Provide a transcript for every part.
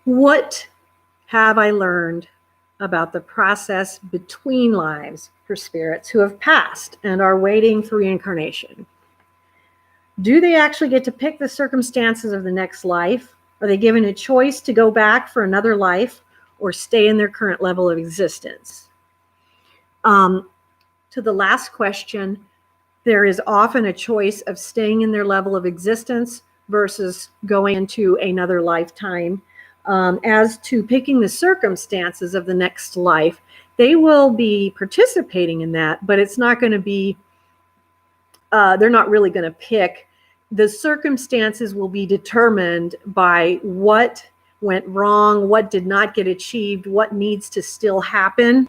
What have I learned about the process between lives for spirits who have passed and are waiting for reincarnation? Do they actually get to pick the circumstances of the next life? Are they given a choice to go back for another life or stay in their current level of existence? To the last question, there is often a choice of staying in their level of existence versus going into another lifetime. As to picking the circumstances of the next life, they will be participating in that, but it's not going to be, they're not really going to pick. The circumstances will be determined by what went wrong, what did not get achieved, what needs to still happen.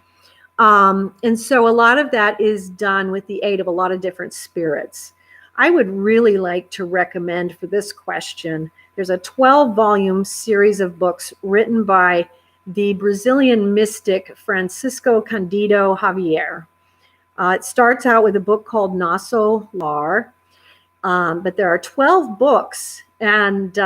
And so a lot of that is done with the aid of a lot of different spirits. I would really like to recommend for this question, there's a 12-volume series of books written by the Brazilian mystic Francisco Cândido Xavier. It starts out with a book called Nosso Lar, but there are 12 books. And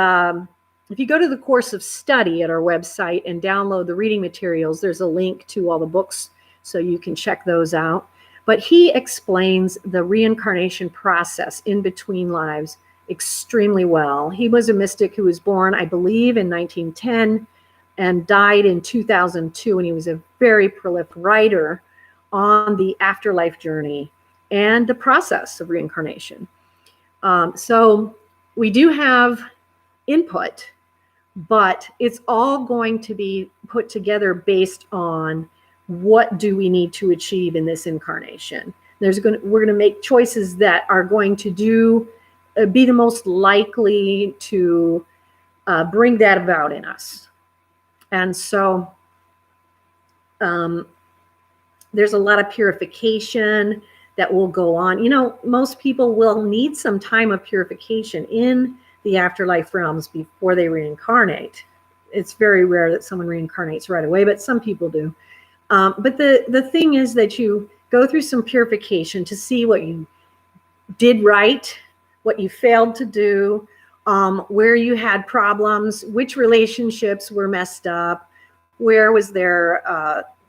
if you go to the course of study at our website and download the reading materials, there's a link to all the books so you can check those out. But he explains the reincarnation process in between lives extremely well. He was a mystic who was born, I believe, in 1910 and died in 2002. And he was a very prolific writer on the afterlife journey and the process of reincarnation. So we do have input, but it's all going to be put together based on what do we need to achieve in this incarnation. We're going to make choices that are going to be the most likely to bring that about in us. And so there's a lot of purification that will go on. You know, most people will need some time of purification in the afterlife realms before they reincarnate. It's very rare that someone reincarnates right away, but some people do. But the thing is that you go through some purification to see what you did right, what you failed to do, where you had problems, which relationships were messed up, where was there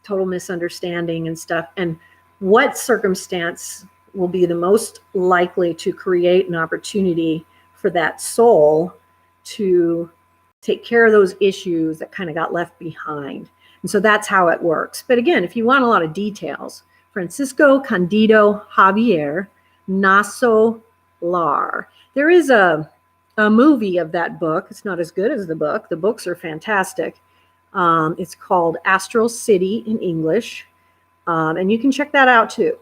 total misunderstanding and stuff, and what circumstance will be the most likely to create an opportunity for that soul to take care of those issues that kind of got left behind. And so that's how it works. But again, if you want a lot of details, Francisco Cândido Xavier, Nosso Lar. There is a movie of that book. It's not as good as the book. The books are fantastic. It's called Astral City in English. And you can check that out too.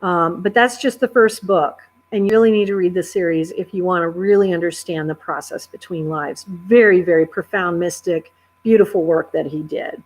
But that's just the first book. And you really need to read the series if you want to really understand the process between lives. Very, very profound mystic, beautiful work that he did.